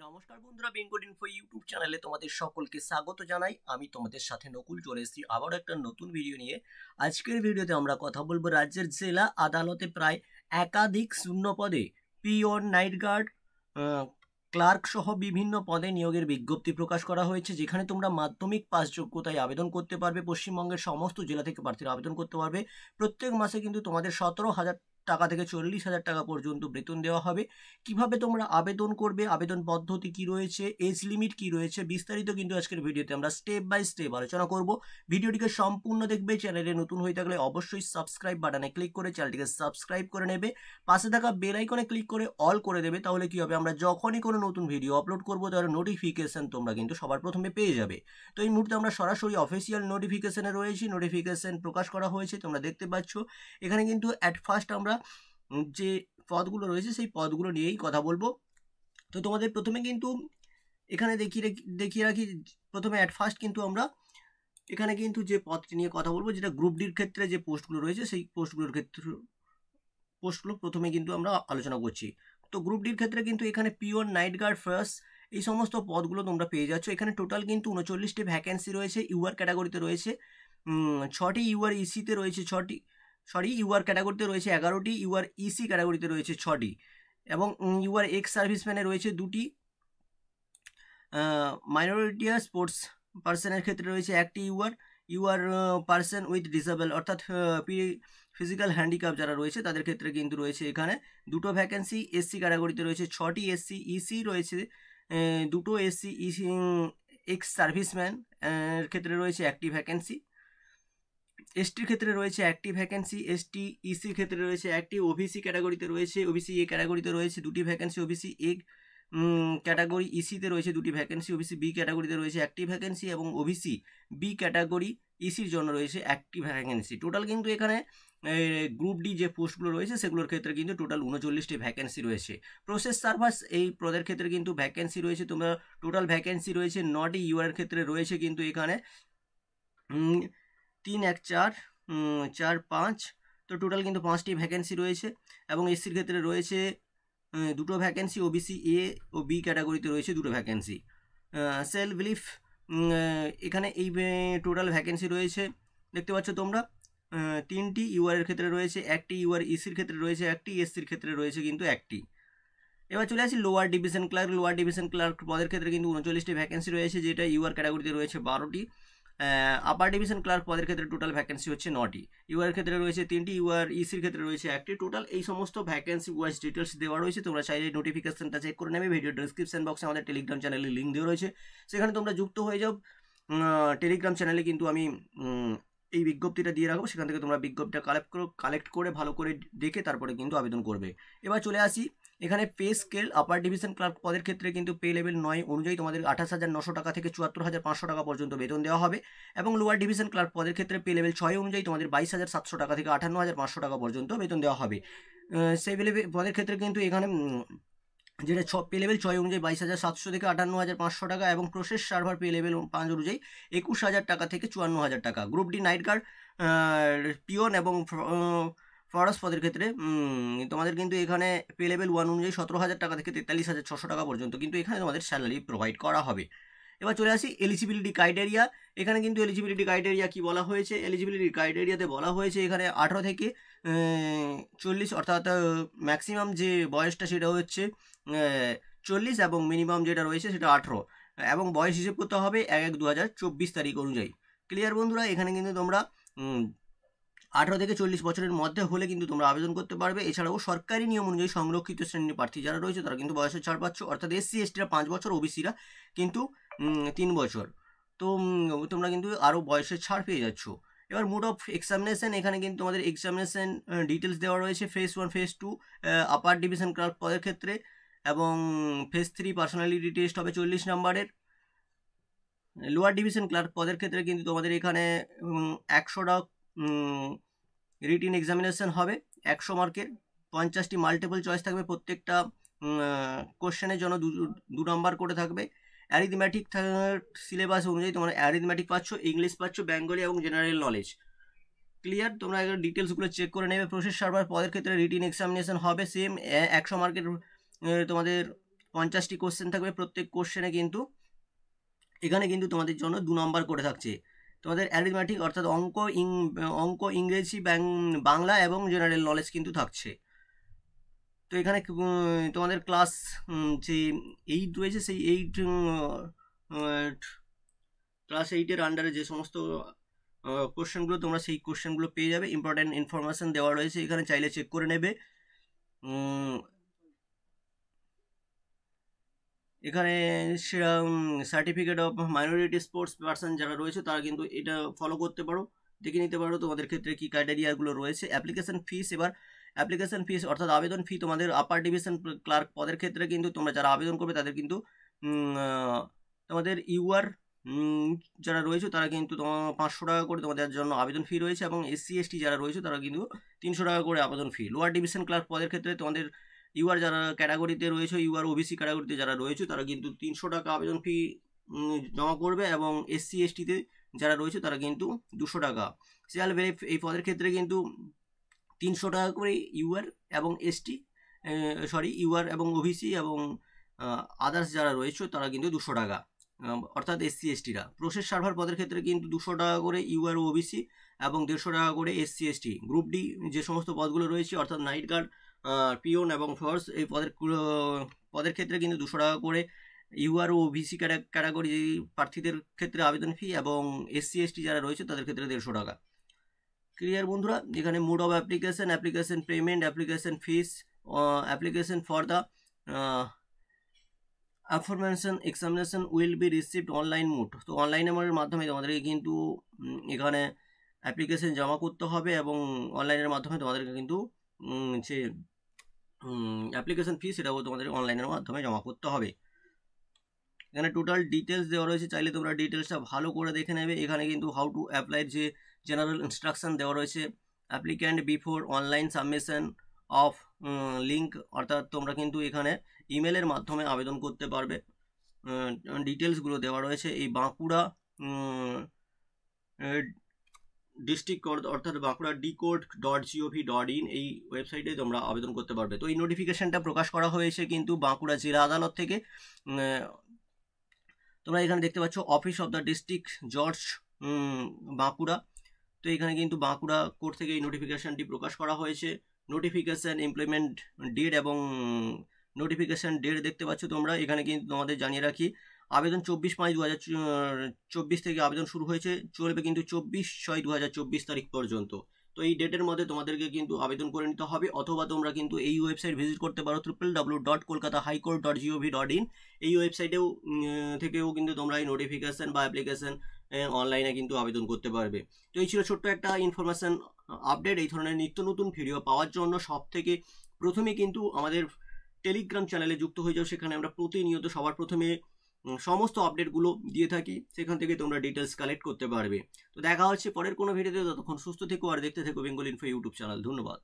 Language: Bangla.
নমস্কার বন্ধুরা, বেঙ্গল ইনফো ইউটিউব চ্যানেলে তোমাদের সকলকে স্বাগত জানাই। আমি তোমাদের সাথে নকুল চলে এসেছি আবার একটা নতুন ভিডিও নিয়ে। আজকের ভিডিওতে আমরা কথা বলবো রাজ্যের জেলা আদালতে প্রায় একাধিক শূন্য পদে পিওন, নাইট গার্ড, ক্লার্ক সহ বিভিন্ন পদে নিয়োগের বিজ্ঞপ্তি প্রকাশ করা হয়েছে, যেখানে তোমরা মাধ্যমিক পাস যোগ্যতায় আবেদন করতে পারবে। পশ্চিমবঙ্গের সমস্ত জেলা থেকে প্রার্থীরা আবেদন করতে পারবে। প্রত্যেক মাসে কিন্তু তোমাদের 17,000 টাকা থেকে 40,000 টাকা পর্যন্ত বেতন দেওয়া হবে। কিভাবে তোমরা আবেদন করবে, আবেদন পদ্ধতি কি রয়েছে, এজ লিমিট কি রয়েছে, বিস্তারিত কিন্তু আজকের ভিডিওতে আমরা স্টেপ বাই স্টেপ আলোচনা করব। ভিডিওটিকে সম্পূর্ণ দেখবে। চ্যানেলে নতুন হয়ে থাকলে অবশ্যই সাবস্ক্রাইব বাটনে ক্লিক করে চ্যানেলটিকে সাবস্ক্রাইব করে নেবে। পাশে থাকা বেল আইকনে ক্লিক করে অল করে দেবে। তাহলে কি হবে, আমরা যখনই কোনো নতুন ভিডিও আপলোড করবো তার নোটিফিকেশন তোমরা কিন্তু সবার প্রথমে পেয়ে যাবে। তো এই মুহূর্তে আমরা সরাসরি অফিসিয়াল নোটিফিকেশনে রয়েছি। নোটিফিকেশন প্রকাশ করা হয়েছে, তোমরা দেখতে পাচ্ছ। এখানে কিন্তু অ্যাট ফার্স্ট আমরা যে পদগুলো রয়েছে সেই পদগুলো নিয়েই কথা বলবো। তো তোমাদের প্রথমে কিন্তু এখানে দেখিয়ে রাখি, প্রথমে অ্যাট ফার্স্ট কিন্তু আমরা এখানে কিন্তু যে পদটি নিয়ে কথা বলবো, যেটা গ্রুপ ডির ক্ষেত্রে যে পোস্টগুলো রয়েছে সেই পোস্টগুলো প্রথমে কিন্তু আমরা আলোচনা করছি। তো গ্রুপ ডির ক্ষেত্রে কিন্তু এখানে পিওন, নাইট গার্ড, ফার্স্ট এই সমস্ত পদগুলো তোমরা পেয়ে যাচ্ছ। এখানে টোটাল কিন্তু 39টি ভ্যাকেন্সি রয়েছে। ইউআর ক্যাটাগরিতে রয়েছে 6টি, ইউআর ইসিতে রয়েছে 6টি, ইউআর ক্যাটাগরিতে রয়েছে 11টি, ইউআর ইসি ক্যাটাগরিতে রয়েছে 6টি, এবং ইউআর এক্স সার্ভিসম্যানে রয়েছে 2টি, মাইনরিটি স্পোর্টস পার্সনের ক্ষেত্রে রয়েছে 1টি ইউআর পার্সন উইথ ডিসেবল অর্থাৎ ফিজিক্যাল হ্যান্ডিক্যাপ যারা রয়েছে তাদের ক্ষেত্রে কিন্তু রয়েছে এখানে 2টো ভ্যাকেন্সি। এসসি ক্যাটাগরিতে রয়েছে 6টি, এসসি ইসি রয়েছে 2টো, এসসি ইসি এক্স সার্ভিসম্যান এর ক্ষেত্রে রয়েছে 1টি ভ্যাকেন্সি। এসটির ক্ষেত্রে রয়েছে 1টি ভ্যাকেন্সি, এসটি ইসির ক্ষেত্রে রয়েছে 1টি, ওবিসি ক্যাটাগরিতে রয়েছে, ওবিসি এ ক্যাটাগরিতে রয়েছে 2টি ভ্যাকেন্সি, ওবিসি এ ক্যাটাগরি ইসিতে রয়েছে 2টি ভ্যাকেন্সি, ওবিসি বি ক্যাটাগরিতে রয়েছে 1টি ভ্যাকেন্সি, এবং ওবিসি বি ক্যাটাগরি ইসির জন্য রয়েছে 1টি ভ্যাকেন্সি। টোটাল কিন্তু এখানে গ্রুপ ডি যে পোস্টগুলো রয়েছে সেগুলোর ক্ষেত্রে কিন্তু টোটাল 39টি ভ্যাকেন্সি রয়েছে। প্রসেস সার্ভার্স এই পদের ক্ষেত্রে কিন্তু ভ্যাকেন্সি রয়েছে, তোমরা টোটাল ভ্যাকেন্সি রয়েছে 9টি। ইউআর ক্ষেত্রে রয়েছে কিন্তু এখানে 3, 1, 4, 4, 5, তো টোটাল কিন্তু 5টি ভ্যাকেন্সি রয়েছে। এবং এসসির ক্ষেত্রে রয়েছে 2টো ভ্যাকেন্সি, ওবিসি এ ও বি ক্যাটাগরিতে রয়েছে 2টো ভ্যাকেন্সি। সেলফ বিলিফ এখানে এই টোটাল ভ্যাকেন্সি রয়েছে দেখতে পাচ্ছ তোমরা 3টি, ইউআর এর ক্ষেত্রে রয়েছে 1টি, ইউআর ইসির ক্ষেত্রে রয়েছে 1টি, এসসির ক্ষেত্রে রয়েছে কিন্তু 1টি। এবার চলে আসি lower division clerk. Lower division clerk পদের ক্ষেত্রে কিন্তু 39টি ভ্যাকেন্সি রয়েছে, যেটা ইউআর ক্যাটাগরিতে রয়েছে 12টি। আপার ডিভিশন ক্লার্ক পদের ক্ষেত্রে টোটাল ভ্যাকেন্সি হচ্ছে 9টি। ইউআর ক্ষেত্রে রয়েছে 3টি, ইউআর ইসির ক্ষেত্রে রয়েছে 1টি। টোটাল এই সমস্ত ভ্যাকেন্সি ওয়াইজ ডিটেলস দেওয়া রয়েছে। তোমরা চাইলে নোটিফিকেশনটা চেক করে নেবে। ভিডিও ডিসক্রিপশন বক্সে আমাদের টেলিগ্রাম চ্যানেলের লিঙ্ক দেওয়া রয়েছে, সেখানে তোমরা যুক্ত হয়ে যাও। টেলিগ্রাম চ্যানেলে কিন্তু আমি এই বিজ্ঞপ্তিটা দিয়ে রাখবো, সেখান থেকে তোমরা বিজ্ঞপ্তিটা কালেক্ট করে ভালো করে দেখে তারপরে কিন্তু আবেদন করবে। এবার চলে আসি এখানে pay scale. Upper division clerk পদের ক্ষেত্রে কিন্তু পে লেভেল 9 অনুযায়ী তোমাদের 28,900 টাকা থেকে 74,500 টাকা পর্যন্ত বেতন দেওয়া হবে। এবং লোয়ার ডিভিশন ক্লার্ক পদের ক্ষেত্রে পে লেভেল 6 অনুযায়ী তোমাদের 22,700 টাকা থেকে 58,500 টাকা পর্যন্ত বেতন দেওয়া হবে। সেই পদের ক্ষেত্রে কিন্তু এখানে যেটা পে লেভেল 6 অনুযায়ী 22,700 থেকে 58,500 টাকা, এবং প্রসেস সার্ভার পে লেভেল 5 অনুযায়ী 21,000 টাকা থেকে 54,000 টাকা। গ্রুপ ডি নাইট গার্ড, পিওন এবং ফরেস্ট পদের ক্ষেত্রে তোমাদের কিন্তু এখানে পে লেভেল 1 অনুযায়ী 17,000 টাকা থেকে 43,600 টাকা পর্যন্ত কিন্তু এখানে তোমাদের স্যালারি প্রোভাইড করা হবে। এবার চলে আসি এলিজিবিলিটি ক্রাইটেরিয়া। এখানে কিন্তু এলিজিবিলিটি ক্রাইটেরিয়া কি বলা হয়েছে, এলিজিবিলিটি ক্রাইটেরিয়াতে বলা হয়েছে এখানে 18 থেকে 40, অর্থাৎ ম্যাক্সিমাম যে বয়সটা সেটা হচ্ছে 40, এবং মিনিমাম যেটা রয়েছে সেটা 18, এবং বয়স হিসেব করতে হবে 1/1/2024 তারিখ অনুযায়ী। ক্লিয়ার বন্ধুরা? এখানে কিন্তু তোমরা 18 থেকে 40 বছরের মধ্যে হলে কিন্তু তোমরা আবেদন করতে পারবে। এছাড়াও সরকারি নিয়ম অনুযায়ী সংরক্ষিত শ্রেণীর প্রার্থী যারা রয়েছে তারা কিন্তু বয়সের ছাড় পাচ্ছ, অর্থাৎ এসসি এসটিরা 5 বছর, ওবিসিরা কিন্তু 3 বছর। তো তোমরা কিন্তু আরও বয়সের ছাড় পেয়ে যাচ্ছ। এবার মোড অফ এক্সামিনেশন, এখানে কিন্তু তোমাদের এক্সামিনেশন ডিটেলস দেওয়া রয়েছে। Phase 1, phase 2 upper division clerk পদের ক্ষেত্রে, এবং ফেজ 3 পার্সোনালিটি টেস্ট হবে 40 নম্বরের। লোয়ার ডিভিশন ক্লার্ক পদের ক্ষেত্রে কিন্তু তোমাদের এখানে 100টা রিটিন এক্সামিনেশন হবে 100 মার্কের, 50টি মাল্টিপল চয়েস থাকবে, প্রত্যেকটা কোশ্চেনের জন্য 2 নাম্বার করে থাকবে। অ্যারিথমেটিক সিলেবাস অনুযায়ী তোমরা অ্যারিথমেটিক পাচ্ছ, ইংলিশ পাচ্ছ, বেঙ্গলি এবং জেনারেল নলেজ। ক্লিয়ার? তোমরা একবার ডিটেলসগুলো চেক করে নেবে। প্রসেস সার্ভার পদের ক্ষেত্রে রিটিন এক্সামিনেশন হবে সেম 100 মার্কের, তোমাদের 50টি কোশ্চেন থাকবে। প্রত্যেক কোশ্চেনে কিন্তু এখানে কিন্তু তোমাদের জন্য 2 নম্বর করে থাকছে। তোমাদের অ্যারিথমেটিক অর্থাৎ অঙ্ক, ইংরেজি, বাংলা এবং জেনারেল নলেজ কিন্তু থাকছে। তো এখানে তোমাদের ক্লাস যে 8 রয়েছে সেই 8 ক্লাস 8-এর আন্ডারে যে সমস্ত কোশ্চেনগুলো তোমরা সেই কোশ্চেনগুলো পেয়ে যাবে। ইম্পর্টেন্ট ইনফরমেশান দেওয়া রয়েছে, এখানে চাইলে চেক করে নেবে। এখানে certificate of minority sports person যারা রয়েছে তারা কিন্তু এটা ফলো করতে পারো, দেখে নিতে পারো তোমাদের ক্ষেত্রে কী ক্রাইটেরিয়াগুলো রয়েছে। অ্যাপ্লিকেশন ফিস, এবার অ্যাপ্লিকেশন ফিস অর্থাৎ আবেদন ফি তোমাদের আপার ডিভিশন ক্লার্ক পদের ক্ষেত্রে কিন্তু তোমরা যারা আবেদন করবে তাদের কিন্তু তোমাদের ইউআর যারা রয়েছে তারা কিন্তু তোমার 500 টাকা করে তোমাদের জন্য আবেদন ফি রয়েছে, এবং SC/ST যারা রয়েছে তারা কিন্তু 300 টাকা করে আবেদন ফি। লোয়ার ডিভিশন ক্লার্ক পদের ক্ষেত্রে তোমাদের ইউআর যারা ক্যাটাগরিতে রয়েছে, ইউআর OBC ক্যাটাগরিতে যারা রয়েছে তারা কিন্তু 300 টাকা আবেদন ফি জমা করবে, এবং SC/ST-তে যারা রয়েছে তারা কিন্তু 200 টাকা। সিএল ভেরিফ এই পদের ক্ষেত্রে কিন্তু 300 টাকা করে ইউআর এবং ইউআর এবং OBC এবং আদার্স যারা রয়েছে তারা কিন্তু 200 টাকা, অর্থাৎ SC/ST-রা। প্রসেস সার্ভার পদের ক্ষেত্রে কিন্তু 200 টাকা করে ইউআর OBC এবং 150 টাকা করে SC/ST। গ্রুপ ডি যে সমস্ত পদগুলো রয়েছে অর্থাৎ নাইট গার্ড, পিওন এবং ফোর্স এই পদের ক্ষেত্রে কিন্তু 200 টাকা করে ইউআর ও OBC ক্যাটাগরি প্রার্থীদের ক্ষেত্রে আবেদন ফি, এবং SC/ST যারা রয়েছে তাদের ক্ষেত্রে 150 টাকা। ক্লিয়ার বন্ধুরা? এখানে mode of application payment, application fees, application for the affirmation examination will be received online mode. তো অনলাইনের মাধ্যমে তোমাদেরকে কিন্তু এখানে অ্যাপ্লিকেশন জমা করতে হবে, এবং অনলাইনের মাধ্যমে তোমাদেরকে কিন্তু যে অ্যাপ্লিকেশন ফি সেটাও তোমাদের অনলাইনের মাধ্যমে জমা করতে হবে। এখানে টোটাল ডিটেলস দেওয়া রয়েছে, চাইলে তোমরা ডিটেলসটা ভালো করে দেখে নেবে। এখানে কিন্তু হাউ টু অ্যাপ্লাই যে জেনারেল ইনস্ট্রাকশন দেওয়া রয়েছে। Applicant before online submission of link, অর্থাৎ তোমরা কিন্তু এখানে ইমেলের মাধ্যমে আবেদন করতে পারবে। ডিটেলসগুলো দেওয়া রয়েছে। এই বাঁকুড়া ডিস্ট্রিক্ট অর্থাৎ বাঁকুড়া decode.gov.in এই ওয়েবসাইটে তোমরা আবেদন করতে পারবে। তো এই নোটিফিকেশানটা প্রকাশ করা হয়েছে কিন্তু বাঁকুড়া জেলা আদালত থেকে। তোমরা এখানে দেখতে পাচ্ছ অফিস অফ দ্য ডিস্ট্রিক্ট জজ বাঁকুড়া। তো এখানে কিন্তু বাঁকুড়া কোর্ট থেকে এই নোটিফিকেশানটি প্রকাশ করা হয়েছে। নোটিফিকেশান ইমপ্লিমেন্ট ডেট এবং নোটিফিকেশান ডেট দেখতে পাচ্ছ তোমরা। এখানে কিন্তু তোমাদের জানিয়ে রাখি, আবেদন 24/5/2024 থেকে আবেদন শুরু হয়েছে, চলবে কিন্তু 24/6/2024 তারিখ পর্যন্ত। তো এই ডেটের মধ্যে তোমাদেরকে কিন্তু আবেদন করে নিতে হবে, অথবা তোমরা কিন্তু এই ওয়েবসাইট ভিজিট করতে পারো www.kolkatahighcourt.gov.in। এই ওয়েবসাইটেও থেকেও কিন্তু তোমরা এই নোটিফিকেশান বা অ্যাপ্লিকেশান অনলাইনে কিন্তু আবেদন করতে পারবে। তো এই ছিল ছোট্ট একটা ইনফরমেশান আপডেট। এই ধরনের নিত্য নতুন ভিডিও পাওয়ার জন্য সব থেকে প্রথমে কিন্তু আমাদের টেলিগ্রাম চ্যানেলে যুক্ত হয়ে যাও, সেখানে আমরা প্রতিনিয়ত সবার প্রথমে সমস্ত আপডেটগুলো দিয়ে থাকি, সেখান থেকে তোমরা ডিটেলস কালেক্ট করতে পারবে। তো দেখা হচ্ছে পরের কোনো ভিডিওতে, ততক্ষণ সুস্থ থেকো আর দেখতে থেকো বেঙ্গল ইনফো ইউটিউব চ্যানেল। ধন্যবাদ।